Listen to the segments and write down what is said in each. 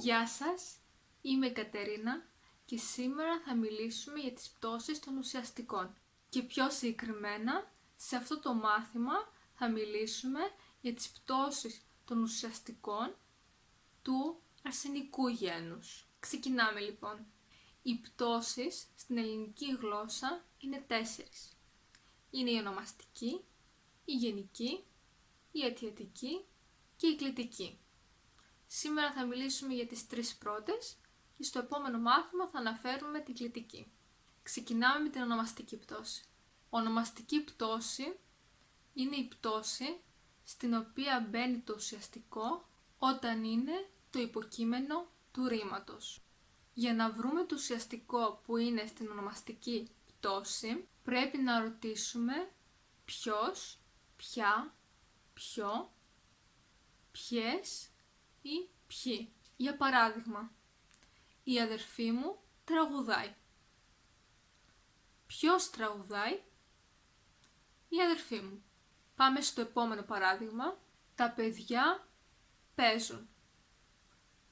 Γεια σας, είμαι η Κατερίνα και σήμερα θα μιλήσουμε για τις πτώσεις των ουσιαστικών. Και πιο συγκεκριμένα, σε αυτό το μάθημα θα μιλήσουμε για τις πτώσεις των ουσιαστικών του αρσενικού γένους. Ξεκινάμε λοιπόν. Οι πτώσεις στην ελληνική γλώσσα είναι 4. Είναι η ονομαστική, η γενική, η αιτιατική και η κλητική. Σήμερα θα μιλήσουμε για τις 3 πρώτες και στο επόμενο μάθημα θα αναφέρουμε την κλητική. Ξεκινάμε με την ονομαστική πτώση. Ονομαστική πτώση είναι η πτώση στην οποία μπαίνει το ουσιαστικό όταν είναι το υποκείμενο του ρήματος. Για να βρούμε το ουσιαστικό που είναι στην ονομαστική πτώση, πρέπει να ρωτήσουμε ποιος, ποια, ποιο, ποιες ή ποιοι. Για παράδειγμα, η αδερφή μου τραγουδάει. Ποιος τραγουδάει? Η αδερφή μου. Πάμε στο επόμενο παράδειγμα. Τα παιδιά παίζουν.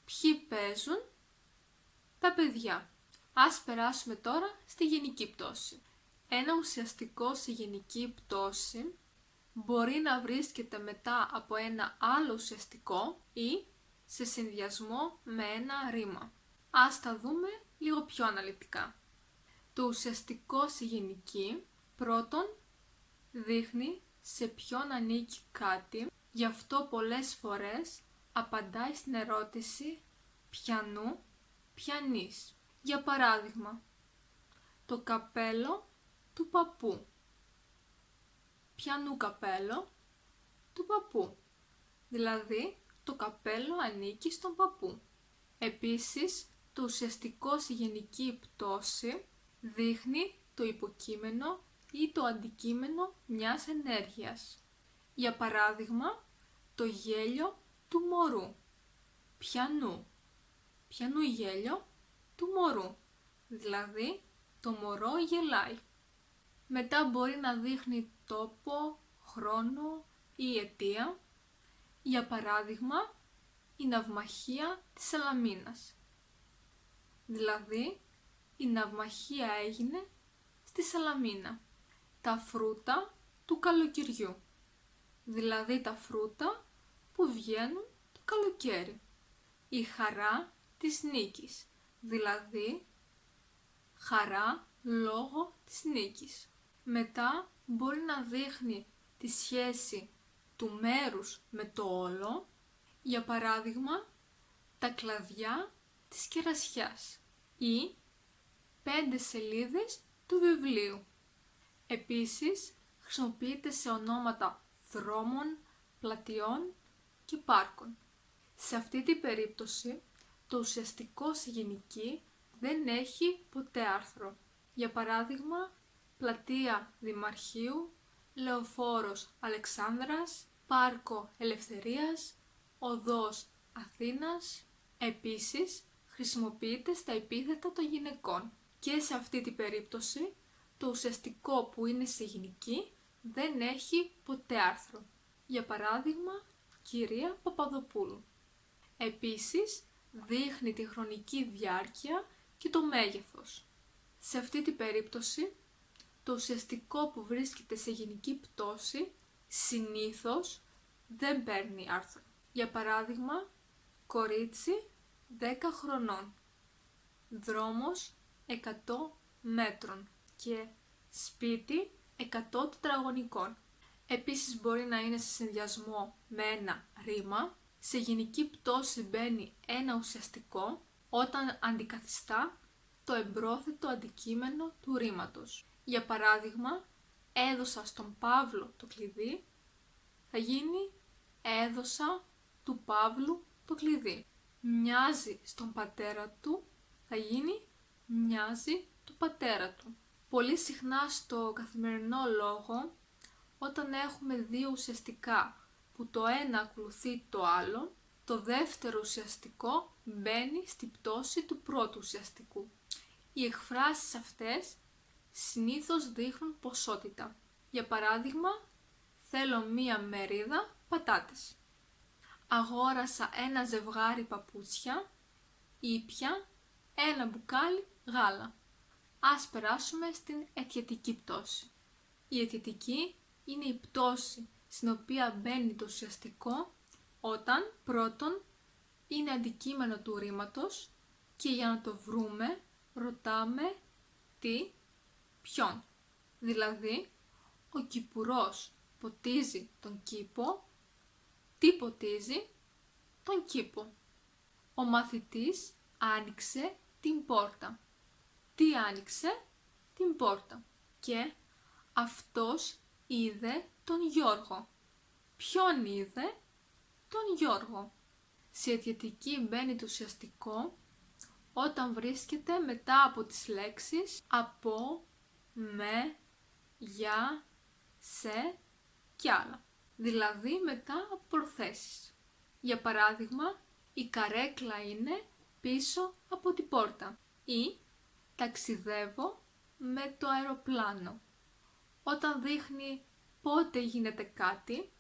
Ποιοι παίζουν? Τα παιδιά. Ας περάσουμε τώρα στη γενική πτώση. Ένα ουσιαστικό σε γενική πτώση μπορεί να βρίσκεται μετά από ένα άλλο ουσιαστικό ή σε συνδυασμό με ένα ρήμα. Ας τα δούμε λίγο πιο αναλυτικά. Το ουσιαστικό σε γενική πρώτον δείχνει σε ποιον ανήκει κάτι, γι' αυτό πολλές φορές απαντάει στην ερώτηση ποιανού, ποιανής. Για παράδειγμα, το καπέλο του παππού. Ποιανού καπέλο? Του παππού. Δηλαδή, το καπέλο ανήκει στον παππού. Επίσης, το ουσιαστικό σε γενική πτώση δείχνει το υποκείμενο ή το αντικείμενο μιας ενέργειας. Για παράδειγμα, το γέλιο του μωρού. Ποιανού? Ποιανού γέλιο? Του μωρού. Δηλαδή, το μωρό γελάει. Μετά μπορεί να δείχνει τόπο, χρόνο ή αιτία. Για παράδειγμα, η ναυμαχία της Σαλαμίνας. Δηλαδή, η ναυμαχία έγινε στη Σαλαμίνα. Τα φρούτα του καλοκαιριού. Δηλαδή τα φρούτα που βγαίνουν το καλοκαίρι. Η χαρά της νίκης. Δηλαδή, χαρά λόγω της νίκης. Μετά μπορεί να δείχνει τη σχέση του μέρους με το όλο, για παράδειγμα τα κλαδιά της κερασιάς ή 5 σελίδες του βιβλίου. Επίσης χρησιμοποιείται σε ονόματα δρόμων, πλατιών και πάρκων. Σε αυτή την περίπτωση το ουσιαστικό σε γενική δεν έχει ποτέ άρθρο. Για παράδειγμα, πλατεία Δημαρχείου, λεωφόρος Αλεξάνδρας, πάρκο Ελευθερίας, οδός Αθήνας. Επίσης, χρησιμοποιείται στα επίθετα των γυναικών. Και σε αυτή την περίπτωση, το ουσιαστικό που είναι σε γενική δεν έχει ποτέ άρθρο. Για παράδειγμα, κυρία Παπαδοπούλου. Επίσης, δείχνει τη χρονική διάρκεια και το μέγεθος. Σε αυτή την περίπτωση, το ουσιαστικό που βρίσκεται σε γενική πτώση συνήθως δεν παίρνει άρθρο. Για παράδειγμα, κορίτσι 10 χρονών, δρόμος 100 μέτρων και σπίτι 100 τετραγωνικών. Επίσης μπορεί να είναι σε συνδυασμό με ένα ρήμα. Σε γενική πτώση μπαίνει ένα ουσιαστικό όταν αντικαθιστά το εμπρόθετο αντικείμενο του ρήματος. Για παράδειγμα, έδωσα στον Παύλο το κλειδί, θα γίνει έδωσα του Παύλου το κλειδί. Μοιάζει στον πατέρα του, θα γίνει μοιάζει του πατέρα του. Πολύ συχνά στο καθημερινό λόγο, όταν έχουμε δύο ουσιαστικά που το ένα ακολουθεί το άλλο, το δεύτερο ουσιαστικό μπαίνει στη πτώση του πρώτου ουσιαστικού. Οι εκφράσεις αυτές συνήθως δείχνουν ποσότητα. Για παράδειγμα, θέλω μία μερίδα πατάτες. Αγόρασα ένα ζευγάρι παπούτσια ήπια ένα μπουκάλι γάλα. Ας περάσουμε στην αιτιατική πτώση. Η αιτιατική είναι η πτώση στην οποία μπαίνει το ουσιαστικό όταν πρώτον είναι αντικείμενο του ρήματος και για να το βρούμε ρωτάμε τι, ποιον. Δηλαδή, ο κηπουρός ποτίζει τον κήπο, τι ποτίζει, τον κήπο. Ο μαθητής άνοιξε την πόρτα. Τι άνοιξε, την πόρτα. Και αυτός είδε τον Γιώργο. Ποιον είδε, τον Γιώργο. Σε αιτιατική μπαίνει το ουσιαστικό όταν βρίσκεται μετά από τις λέξεις από, με, για, σε και άλλα. Δηλαδή μετά από προθέσεις. Για παράδειγμα, η καρέκλα είναι πίσω από την πόρτα. Ή ταξιδεύω με το αεροπλάνο. Όταν δείχνει πότε γίνεται κάτι,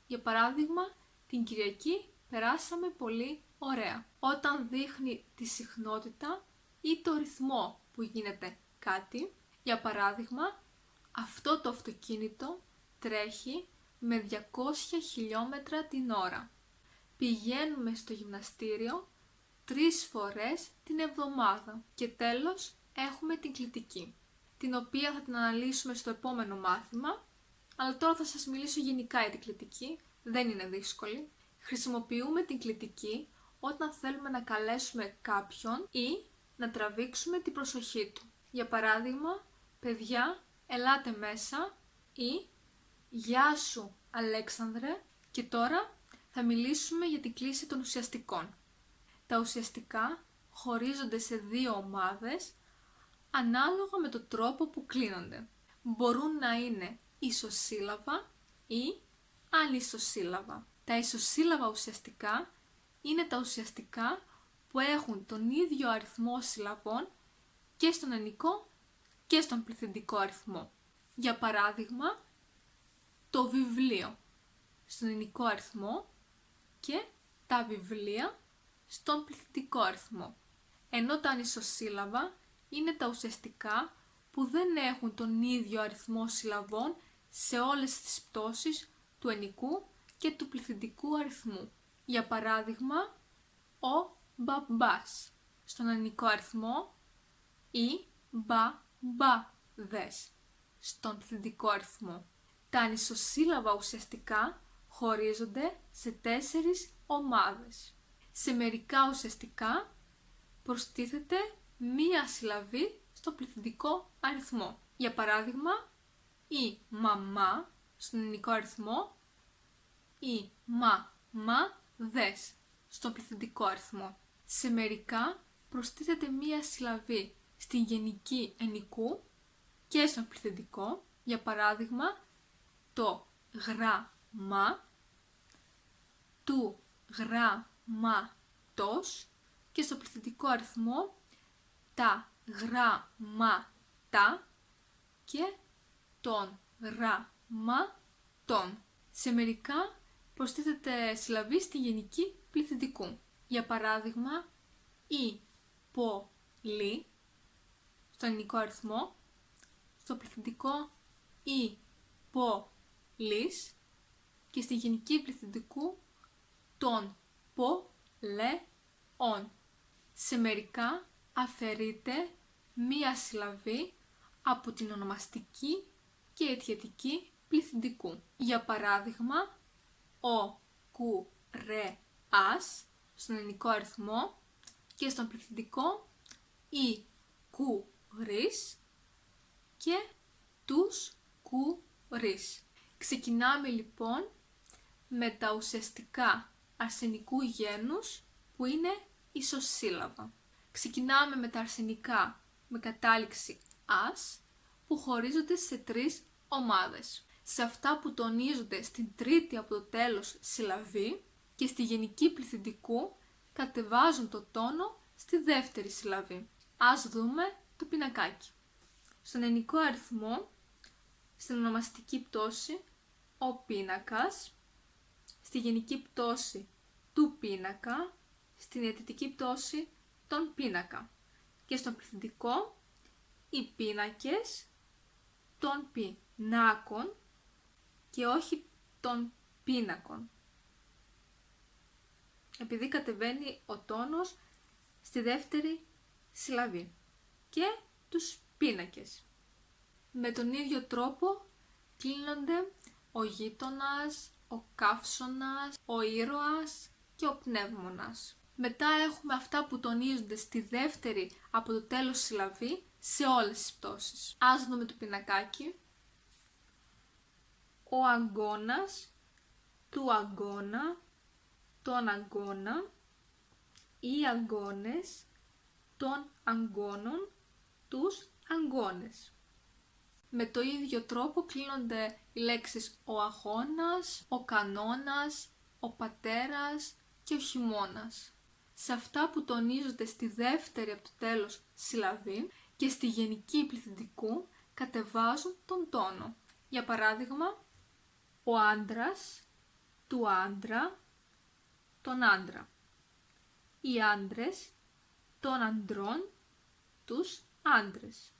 για παράδειγμα, την Κυριακή περάσαμε πολύ ωραία. Όταν δείχνει τη συχνότητα ή το ρυθμό που γίνεται κάτι, για παράδειγμα, αυτό το αυτοκίνητο τρέχει με 200 χιλιόμετρα την ώρα. Πηγαίνουμε στο γυμναστήριο 3 φορές την εβδομάδα. Και τέλος έχουμε την κλητική, την οποία θα την αναλύσουμε στο επόμενο μάθημα, αλλά τώρα θα σας μιλήσω γενικά για την κλητική, δεν είναι δύσκολη. Χρησιμοποιούμε την κλητική όταν θέλουμε να καλέσουμε κάποιον ή να τραβήξουμε την προσοχή του. Για παράδειγμα, παιδιά, ελάτε μέσα ή γεια σου Αλέξανδρε. Και τώρα θα μιλήσουμε για την κλίση των ουσιαστικών. Τα ουσιαστικά χωρίζονται σε 2 ομάδες ανάλογα με τον τρόπο που κλείνονται. Μπορούν να είναι ισοσύλλαβα ή ανισοσύλλαβα. Τα ισοσύλλαβα ουσιαστικά είναι τα ουσιαστικά που έχουν τον ίδιο αριθμό συλλαβών και στον ενικό και στον πληθυντικό αριθμό. Για παράδειγμα, το βιβλίο στον ενικό αριθμό και τα βιβλία στον πληθυντικό αριθμό. Ενώ τα ανισοσύλλαβα είναι τα ουσιαστικά που δεν έχουν τον ίδιο αριθμό συλλαβών σε όλες τις πτώσεις του ενικού και του πληθυντικού αριθμού. Για παράδειγμα, ο μπαμπάς στον ενικό αριθμό ή μπαμπάδες στον πληθυντικό αριθμό. Τα ανισοσύλλαβα ουσιαστικά χωρίζονται σε 4 ομάδες. Σε μερικά ουσιαστικά προστίθεται μία συλλαβή στο πληθυντικό αριθμό. Για παράδειγμα, η μαμά στον ενικό αριθμό ή μαμάδες στον πληθυντικό αριθμό. Σε μερικά προστίθεται μία συλλαβή στην γενική ενικού και στον πληθυντικό. Για παράδειγμα, το γράμμα, του γράμματος, και στο πληθυντικό αριθμό τα γράμματα και των γραμμάτων. Σε μερικά προστίθεται συλλαβή στη γενική πληθυντικού. Για παράδειγμα, η πόλη στον ενικό αριθμό, στο πληθυντικό η πόλης και στη γενική πληθυντικού των πολεών. Σε μερικά αφαιρείται μία συλλαβή από την ονομαστική και αιτιατική πληθυντικού. Για παράδειγμα, ο κουρέας στον ενικό αριθμό και στον πληθυντικό η κουρής και τους κουρείς. Ξεκινάμε λοιπόν με τα ουσιαστικά αρσενικού γένους που είναι ισοσύλλαβα. Ξεκινάμε με τα αρσενικά με κατάληξη «ας» που χωρίζονται σε 3 ομάδες. Σε αυτά που τονίζονται στην τρίτη από το τέλος συλλαβή και στη γενική πληθυντικού κατεβάζουν το τόνο στη δεύτερη συλλαβή. Ας δούμε το πινακάκι. Στον ενικό αριθμό, στην ονομαστική πτώση, ο πίνακας, στη γενική πτώση του πίνακα, στην αιτητική πτώση τον πίνακα. Και στον πληθυντικό οι πίνακες των πινάκων και όχι των πίνακων. Επειδή κατεβαίνει ο τόνος στη δεύτερη συλλαβή. Και τους πίνακες. Με τον ίδιο τρόπο κλείνονται ο γείτονας, ο καύσωνας, ο ήρωας και ο πνεύμονας. Μετά έχουμε αυτά που τονίζονται στη δεύτερη από το τέλος συλλαβή σε όλες τις πτώσεις. Ας δούμε το πινακάκι. Ο αγκώνας, του αγκώνα, τον αγκώνα, οι αγκώνες, των αγκώνων, τους αγκώνες. Με το ίδιο τρόπο κλείνονται οι λέξεις ο αγώνας, ο κανόνας, ο πατέρας και ο χειμώνας. Σε αυτά που τονίζονται στη δεύτερη από το τέλος συλλαβή και στη γενική πληθυντικού κατεβάζουν τον τόνο. Για παράδειγμα, ο άντρας, του άντρα, τον άντρα. Οι άντρες, των αντρών, τους άντρες.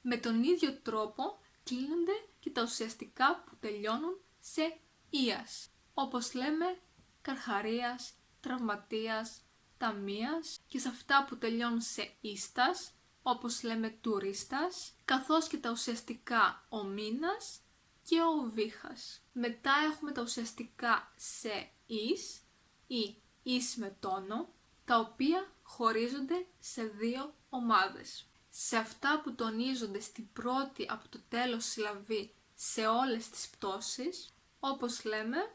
Με τον ίδιο τρόπο κλείνονται και τα ουσιαστικά που τελειώνουν σε ίας, όπως λέμε καρχαρίας, τραυματίας, ταμείας, και σε αυτά που τελειώνουν σε ίστας, όπως λέμε τουρίστας, καθώς και τα ουσιαστικά ο μήνας και ο βήχας. Μετά έχουμε τα ουσιαστικά σε ις ή ις με τόνο, τα οποία χωρίζονται σε δύο ομάδες. Σε αυτά που τονίζονται στην πρώτη από το τέλος συλλαβή σε όλες τις πτώσεις, όπως λέμε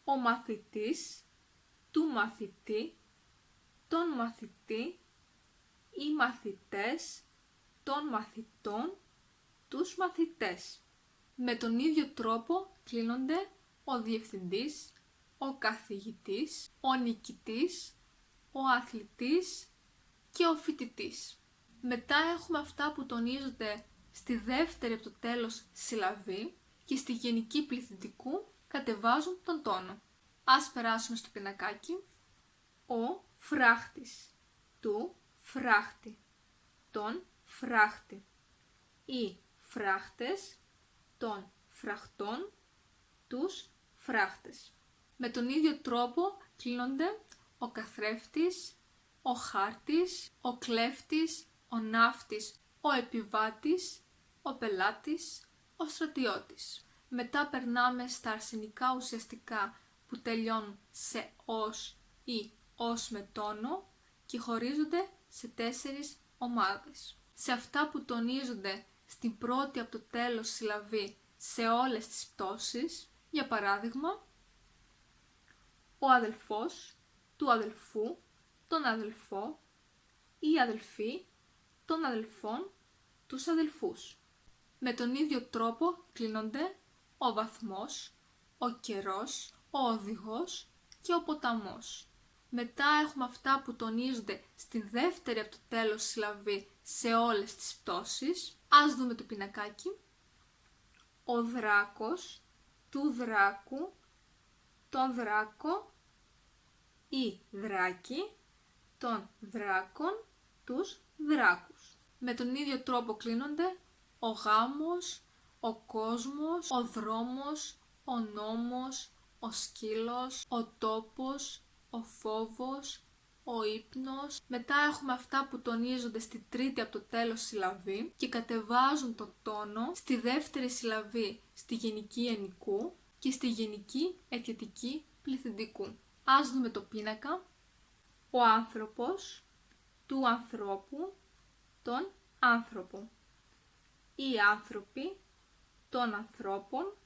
ο μαθητής, του μαθητή, τον μαθητή, οι μαθητές, των μαθητών, τους μαθητές. Με τον ίδιο τρόπο κλείνονται ο διευθυντής, ο καθηγητής, ο νικητής, ο αθλητής και ο φοιτητής. Μετά έχουμε αυτά που τονίζονται στη δεύτερη από το τέλος συλλαβή και στη γενική πληθυντικού κατεβάζουν τον τόνο. Ας περάσουμε στο πινακάκι. Ο φράχτης, του φράχτη, τον φράχτη. Οι φράχτες, των φραχτών, τους φράχτες. Με τον ίδιο τρόπο κλείνονται ο καθρέφτης, ο χάρτης, ο κλέφτης, ο ναύτης, ο επιβάτης, ο πελάτης, ο στρατιώτης. Μετά περνάμε στα αρσενικά ουσιαστικά που τελειώνουν σε ως ή ως με τόνο και χωρίζονται σε 4 ομάδες. Σε αυτά που τονίζονται στην πρώτη από το τέλος συλλαβή σε όλες τις πτώσεις, για παράδειγμα, ο αδελφός, του αδελφού, τον αδελφό, οι αδελφοί, των αδελφών, τους αδελφούς. Με τον ίδιο τρόπο κλείνονται ο βαθμός, ο καιρός, ο οδηγός και ο ποταμός. Μετά έχουμε αυτά που τονίζονται στη δεύτερη από το τέλος συλλαβή σε όλες τις πτώσεις. Ας δούμε το πινακάκι. Ο δράκος, του δράκου, τον δράκο, η δράκη, των δράκων, τους δράκους. Με τον ίδιο τρόπο κλείνονται ο γάμος, ο κόσμος, ο δρόμος, ο νόμος, ο σκύλος, ο τόπος, ο φόβος, ο ύπνος. Μετά έχουμε αυτά που τονίζονται στη τρίτη από το τέλος συλλαβή και κατεβάζουν το τόνο στη δεύτερη συλλαβή στη γενική ενικού και στη γενική αιτιατική πληθυντικού. Ας δούμε το πίνακα. Ο άνθρωπος, του ανθρώπου, τον άνθρωπο. Οι άνθρωποι, των ανθρώπων,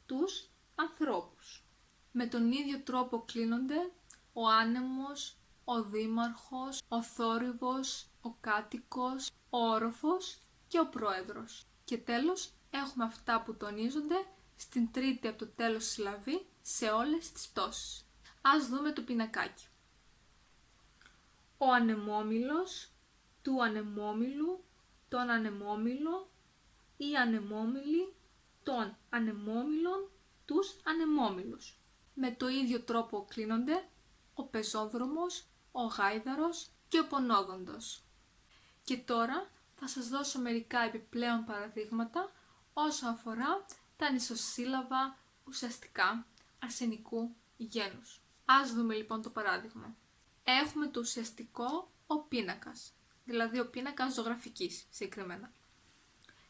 τους ανθρώπους. Με τον ίδιο τρόπο κλείνονται ο άνεμος, ο δήμαρχος, ο θόρυβος, ο κάτοικος, ο όροφος και ο πρόεδρος. Και τέλος έχουμε αυτά που τονίζονται στην τρίτη από το τέλος συλλαβή σε όλες τις πτώσεις. Ας δούμε το πινακάκι. Ο ανεμόμυλος, του ανεμόμυλου, τον ανεμόμυλο, οι ανεμόμυλοι, των ανεμόμυλων, τους ανεμόμυλους. Με το ίδιο τρόπο κλείνονται ο πεζόδρομος, ο γάιδαρος, και ο πονόδοντος. Και τώρα θα σας δώσω μερικά επιπλέον παραδείγματα όσον αφορά τα ανισοσύλλαβα ουσιαστικά αρσενικού γένους. Ας δούμε λοιπόν το παράδειγμα. Έχουμε το ουσιαστικό ο πίνακας, δηλαδή ο πίνακας ζωγραφικής συγκεκριμένα.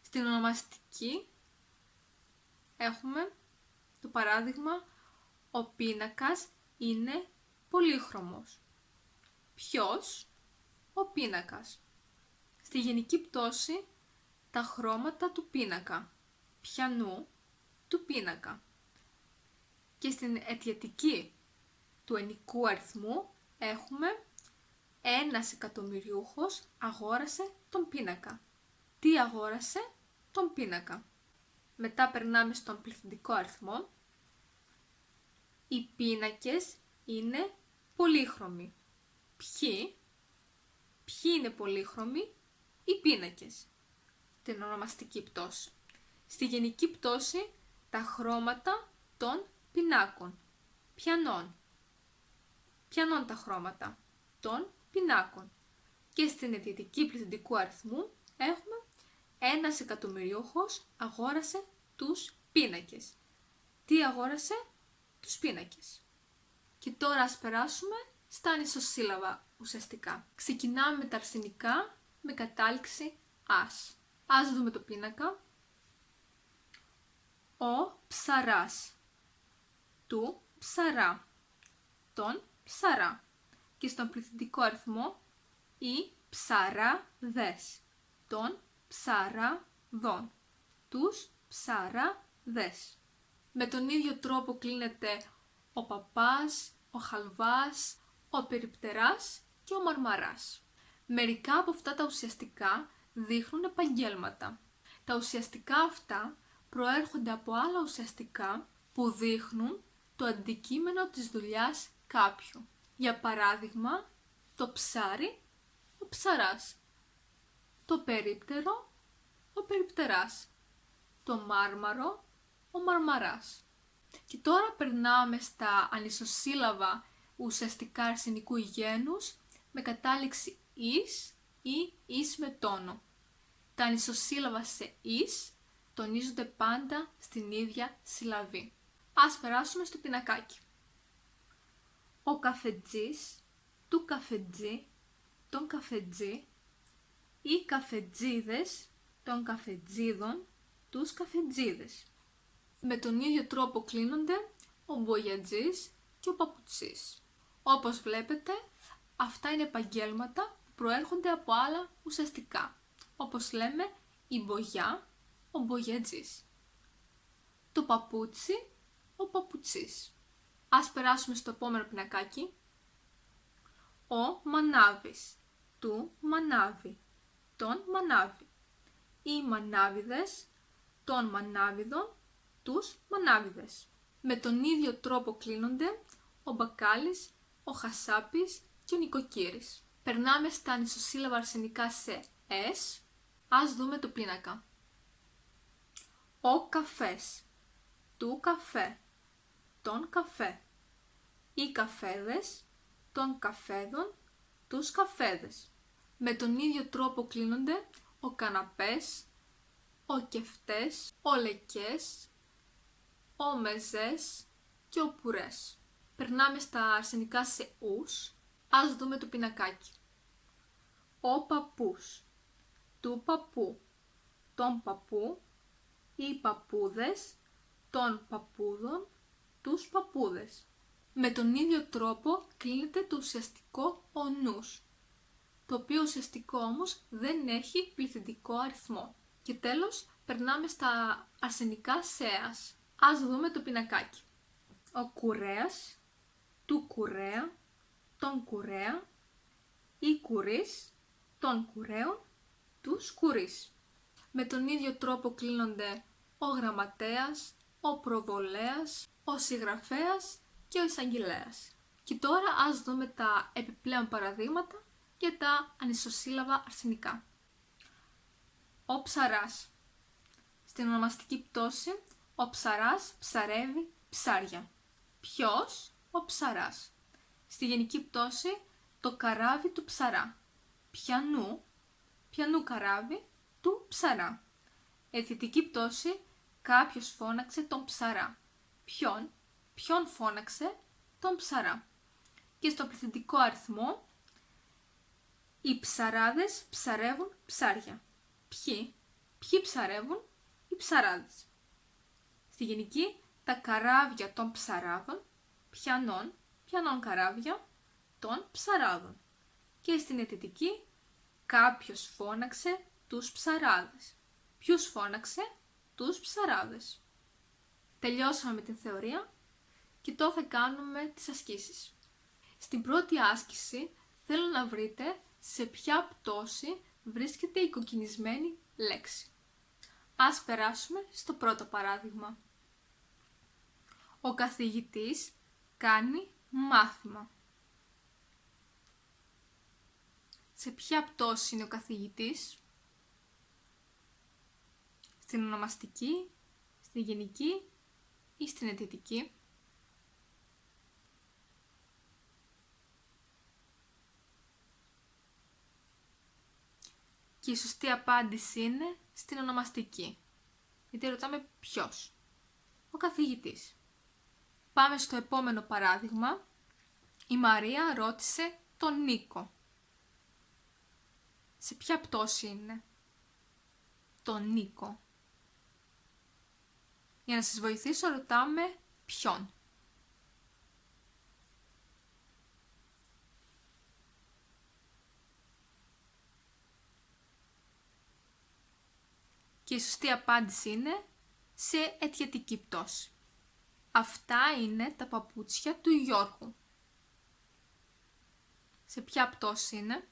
Στην ονομαστική έχουμε το παράδειγμα ο πίνακας είναι πολύχρωμος. Ποιος? Ο πίνακας. Στη γενική πτώση τα χρώματα του πίνακα. Ποιανού? Του πίνακα. Και στην αιτιατική του ενικού αριθμού έχουμε ένας εκατομμυριούχος αγόρασε τον πίνακα. Τι αγόρασε? Τον πίνακα. Μετά περνάμε στον πληθυντικό αριθμό. Οι πίνακες είναι πολύχρωμοι. Ποιοι είναι πολύχρωμοι? Οι πίνακες. Την ονομαστική πτώση. Στη γενική πτώση τα χρώματα των πινάκων. Ποιανών τα χρώματα? Των πινάκων. Και στην αιτιατική πληθυντικού αριθμού έχουμε ένας εκατομμυριούχος αγόρασε τους πίνακες. Τι αγόρασε? Τους πίνακες. Και τώρα ας περάσουμε στα ανισοσύλλαβα ουσιαστικά. Ξεκινάμε με τα αρσενικά με κατάληξη ας. Ας δούμε το πίνακα. Ο ψαράς. Του ψαρά. Τον ψαρά. Και στον πληθυντικό αριθμό οι ψαράδες. Τον ψαραδών. Τους ψαράδες. Με τον ίδιο τρόπο κλείνεται ο παπάς, ο χαλβάς, ο περιπτεράς και ο μαρμαράς. Μερικά από αυτά τα ουσιαστικά δείχνουν επαγγέλματα. Τα ουσιαστικά αυτά προέρχονται από άλλα ουσιαστικά που δείχνουν το αντικείμενο της δουλειάς κάποιου. Για παράδειγμα, το ψάρι, ο ψαράς. Το περίπτερο, ο περιπτεράς. Το μάρμαρο, ο μαρμαράς. Και τώρα περνάμε στα ανισοσύλλαβα ουσιαστικά αρσενικού γένους με κατάληξη ις ή ις με τόνο. Τα ανισοσύλλαβα σε ις τονίζονται πάντα στην ίδια συλλαβή. Ας περάσουμε στο πινακάκι. Ο καφετζής, του καφετζή, τον καφετζή, οι καφετζίδες, των καφετζίδων, τους καφετζίδες. Με τον ίδιο τρόπο κλείνονται ο μπογιατζής και ο παπουτσής. Όπως βλέπετε, αυτά είναι επαγγέλματα που προέρχονται από άλλα ουσιαστικά. Όπως λέμε, η μπογιά, ο μπογιατζής. Το παπούτσι, ο παπουτσής. Ας περάσουμε στο επόμενο πινακάκι. Ο μανάβης, του μανάβη, τον μανάβη. Οι μανάβιδες, των μανάβιδων, τους μανάβιδες. Με τον ίδιο τρόπο κλείνονται ο μπακάλης, ο χασάπης και ο νοικοκύρης. Περνάμε στα ανισοσύλλαβα αρσενικά σε «es». Ας δούμε το πίνακα. Ο καφές, του καφέ, τον καφέ. Οι καφέδες, των καφέδων, τους καφέδες. Με τον ίδιο τρόπο κλείνονται ο καναπές, ο κεφτές, ο λεκές, ο μεζές και ο πουρές. Περνάμε στα αρσενικά σε ους. Ας δούμε το πινακάκι. Ο παππούς, του παππού, τον παππού, οι παππούδες, των παππούδων, τους παππούδες. Με τον ίδιο τρόπο κλείνεται το ουσιαστικό ο νους, το οποίο ουσιαστικό όμως δεν έχει πληθυντικό αριθμό. Και τέλος, περνάμε στα αρσενικά σέας. Ας δούμε το πινακάκι. Ο κουρέας, του κουρέα, τον κουρέα, η κουρής, των κουρέων, τους κουρείς. Με τον ίδιο τρόπο κλείνονται ο γραμματέας, ο προβολέας, ο συγγραφέας και ο εισαγγελέας. Και τώρα ας δούμε τα επιπλέον παραδείγματα για τα ανισοσύλλαβα αρσενικά. Ο ψαράς. Στην ονομαστική πτώση, ο ψαράς ψαρεύει ψάρια. Ποιος? Ο ψαράς. Στη γενική πτώση, το καράβι του ψαρά. Ποιανού καράβι του ψαρά. Αιτιατική πτώση, κάποιος φώναξε τον ψαρά. Ποιον φώναξε τον ψαρά. Και στο πληθυντικό αριθμό, οι ψαράδες ψαρεύουν ψάρια. Ποιοι ψαρεύουν, οι ψαράδες. Στη γενική, τα καράβια των ψαράδων, ποιανών καράβια, των ψαράδων. Και στην αιτητική, κάποιος φώναξε τους ψαράδες. Ποιους φώναξε, τους ψαράδες. Τελειώσαμε με την θεωρία και τώρα θα κάνουμε τις ασκήσεις. Στην πρώτη άσκηση θέλω να βρείτε σε ποια πτώση βρίσκεται η κοκκινισμένη λέξη. Ας περάσουμε στο πρώτο παράδειγμα. Ο καθηγητής κάνει μάθημα. Σε ποια πτώση είναι ο καθηγητής? Στην ονομαστική, στην γενική ή στην αιτητική? Και η σωστή απάντηση είναι στην ονομαστική. Γιατί ρωτάμε ποιος. Ο καθηγητής. Πάμε στο επόμενο παράδειγμα. Η Μαρία ρώτησε τον Νίκο. Σε ποια πτώση είναι? Τον Νίκο. Για να σας βοηθήσω ρωτάμε ποιον. Και η σωστή απάντηση είναι σε αιτιατική πτώση. Αυτά είναι τα παπούτσια του Γιώργου. Σε ποια πτώση είναι?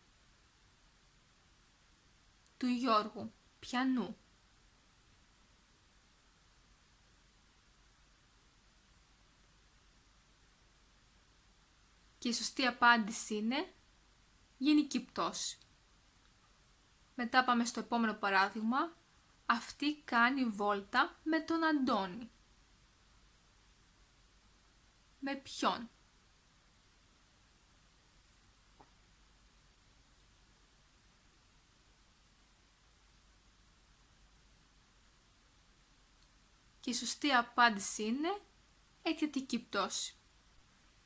Του Γιώργου. Ποιανού? Και η σωστή απάντηση είναι γενική πτώση. Μετά πάμε στο επόμενο παράδειγμα. Αυτή κάνει βόλτα με τον Αντώνη. Με ποιον? Και η σωστή απάντηση είναι αιτιατική πτώση.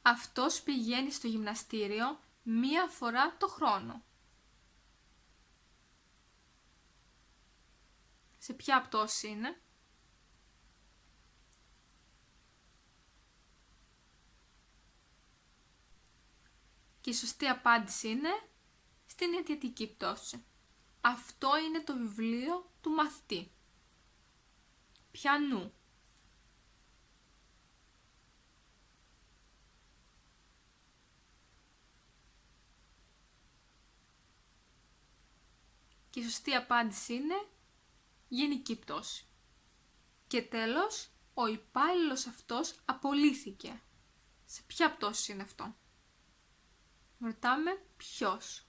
Αυτός πηγαίνει στο γυμναστήριο μία φορά το χρόνο. Σε ποια πτώση είναι? Και η σωστή απάντηση είναι στην αιτιατική πτώση. Αυτό είναι το βιβλίο του μαθητή. Ποιανού? Και η σωστή απάντηση είναι γενική πτώση. Και τέλος, ο υπάλληλος αυτός απολύθηκε. Σε ποια πτώση είναι αυτό? Ρωτάμε ποιος.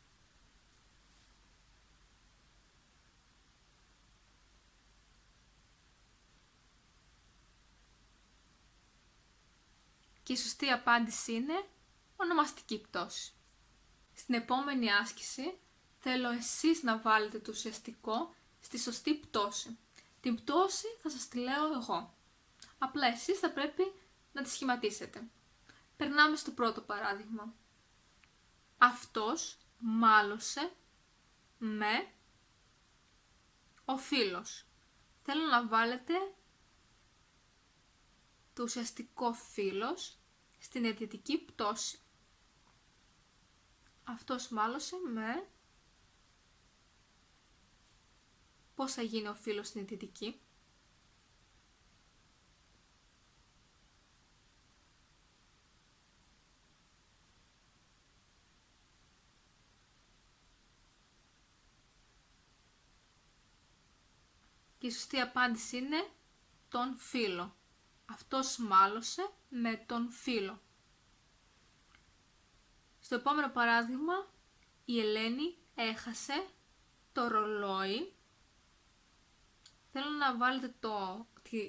Και η σωστή απάντηση είναι ονομαστική πτώση. Στην επόμενη άσκηση θέλω εσείς να βάλετε το ουσιαστικό στη σωστή πτώση. Την πτώση θα σας τη λέω εγώ. Απλά εσείς θα πρέπει να τη σχηματίσετε. Περνάμε στο πρώτο παράδειγμα. Αυτός μάλωσε με ο φίλος. Θέλω να βάλετε το ουσιαστικό φίλος στην αιτιατική πτώση. Αυτός μάλωσε με... Πώς θα γίνει ο φίλος στην αιτιατική? Και η σωστή απάντηση είναι τον φίλο. Αυτός μάλωσε με τον φίλο. Στο επόμενο παράδειγμα, η Ελένη έχασε το ρολόι. Θέλω να βάλετε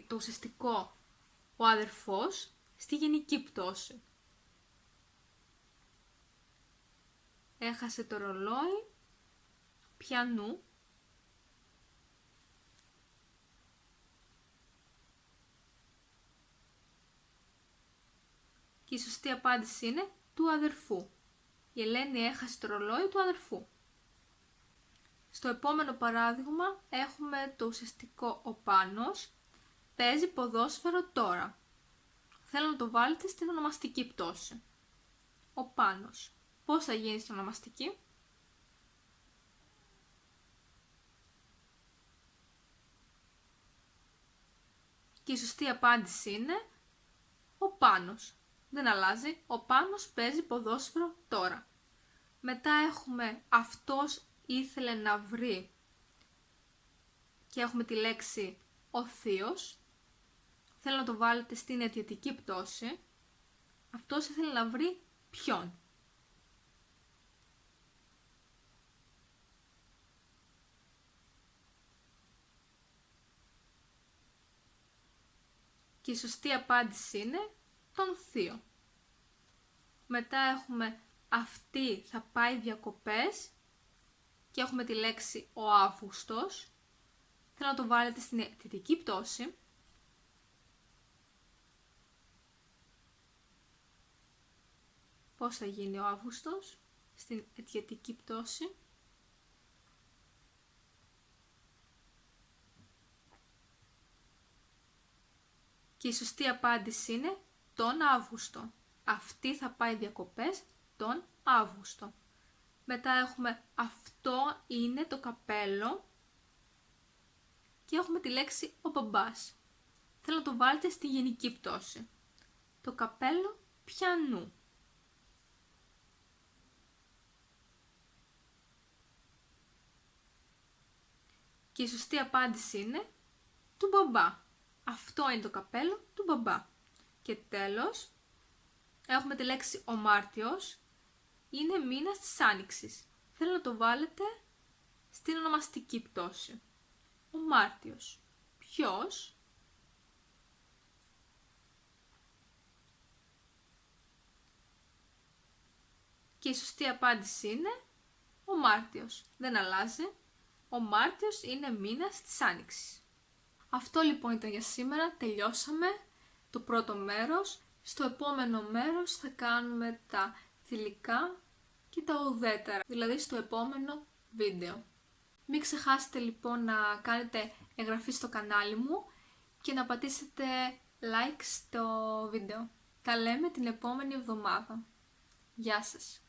το ουσιαστικό ο αδερφός στη γενική πτώση. έχασε το ρολόι ποιανού. Και η σωστή απάντηση είναι του αδερφού. Η Ελένη έχασε το ρολόι του αδερφού. Στο επόμενο παράδειγμα έχουμε το ουσιαστικό ο Πάνος παίζει ποδόσφαιρο τώρα. Θέλω να το βάλετε στην ονομαστική πτώση. Ο Πάνος. Πώς θα γίνει στην ονομαστική? Και η σωστή απάντηση είναι ο Πάνος. Δεν αλλάζει. Ο Πάνος παίζει ποδόσφαιρο τώρα. Μετά έχουμε αυτός ήθελε να βρει και έχουμε τη λέξη ο θείος. Θέλω να το βάλετε στην αιτιατική πτώση. Αυτός ήθελε να βρει ποιον. Και η σωστή απάντηση είναι τον θείο. Μετά έχουμε αυτή θα πάει διακοπές και έχουμε τη λέξη ο Αύγουστος. Θέλω να το βάλετε στην αιτιατική πτώση. Πώς θα γίνει ο Αύγουστος στην αιτιατική πτώση? Και η σωστή απάντηση είναι τον Αύγουστο. Αυτή θα πάει διακοπές τον Αύγουστο. Μετά έχουμε αυτό είναι το καπέλο και έχουμε τη λέξη ο μπαμπάς. Θέλω να το βάλετε στη γενική πτώση. Το καπέλο ποιανού. Και η σωστή απάντηση είναι του μπαμπά. Αυτό είναι το καπέλο του μπαμπά. Και τέλος, έχουμε τη λέξη ο Μάρτιος. Είναι μήνας της Άνοιξης. Θέλω να το βάλετε στην ονομαστική πτώση. Ο Μάρτιος. Ποιος? Και η σωστή απάντηση είναι ο Μάρτιος. Δεν αλλάζει. Ο Μάρτιος είναι μήνας της Άνοιξης. Αυτό λοιπόν ήταν για σήμερα. Τελειώσαμε το πρώτο μέρος. Στο επόμενο μέρος θα κάνουμε τα θηλυκά και τα ουδέτερα, δηλαδή στο επόμενο βίντεο. Μην ξεχάσετε λοιπόν να κάνετε εγγραφή στο κανάλι μου και να πατήσετε like στο βίντεο. Τα λέμε την επόμενη εβδομάδα. Γεια σας!